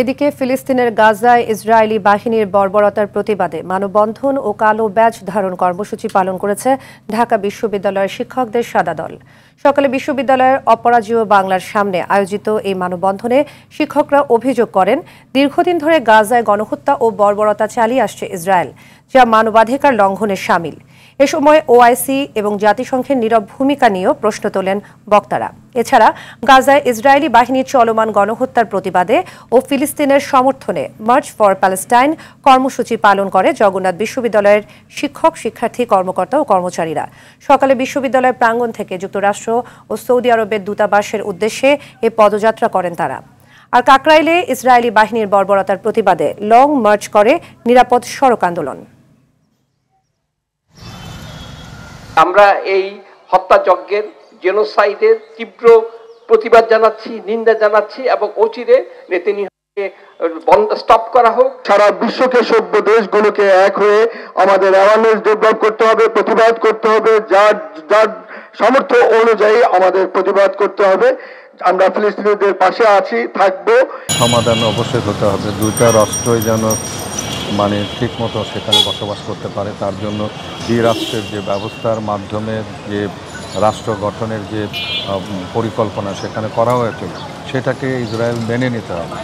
এদিকে ফিলিস্তিনের গাজায় ইসরায়েলি বাহিনীর বর্বরতার প্রতিবাদে মানববন্ধন ও কালো ব্যাজ ধারণ কর্মসূচি পালন করেছে ঢাকা বিশ্ববিদ্যালয়ের শিক্ষকদের সাদা দল। সকালে বিশ্ববিদ্যালয়ের অপরাজেয় বাংলার সামনে আয়োজিত এই মানববন্ধনে শিক্ষকরা অভিযোগ করেন, দীর্ঘদিন ধরে গাজায় গণহত্যা ও বর্বরতা চালিয়ে আসছে ইসরায়েল, যা মানবাধিকার লঙ্ঘনের শামিল। এ সময় ওআইসি এবং জাতিসংঘের নীরব ভূমিকা নিয়েও প্রশ্ন তোলেন বক্তারা। এছাড়া গাজায় ইসরায়েলি বাহিনীর চলমান গণহত্যার প্রতিবাদে ও ফিলিস্তিনের সমর্থনে মার্চ ফর প্যালেস্টাইন কর্মসূচি পালন করে জগন্নাথ বিশ্ববিদ্যালয়ের শিক্ষক, শিক্ষার্থী, কর্মকর্তা ও কর্মচারীরা। সকালে বিশ্ববিদ্যালয়ের প্রাঙ্গণ থেকে যুক্তরাষ্ট্র ও সৌদি আরবের দূতাবাসের উদ্দেশ্যে এ পদযাত্রা করেন তারা। আর কাকরাইলে ইসরায়েলি বাহিনীর বর্বরতার প্রতিবাদে লং মার্চ করে নিরাপদ সড়ক আন্দোলন। আমরা এই হত্যাযজ্ঞের, জেনোসাইডের তীব্র প্রতিবাদ জানাচ্ছি, নিন্দা জানাচ্ছি এবং অচিরে নেতানিয়াহুকে স্টপ করা হোক। সারা বিশ্বকে, সভ্য দেশগুলোকে এক হয়ে আমাদের অ্যাওয়ারনেস ডেভেলপ করতে হবে, প্রতিবাদ করতে হবে, যার যার সামর্থ্য অনুযায়ী আমাদের প্রতিবাদ করতে হবে। আমরা ফিলিস্তিনিদের পাশে আছি, থাকবো। সমাধান অবশ্যই হতে হবে, দুইটা রাষ্ট্রই যেন ঠিক মতো সেখানে বসবাস করতে পারে। তার জন্য দ্বিরাষ্ট্রের যে ব্যবস্থার মাধ্যমে যে রাষ্ট্র গঠনের যে পরিকল্পনা সেখানে করা হয়েছিল, সেটাকে ইসরায়েল মেনে নিতে হবে।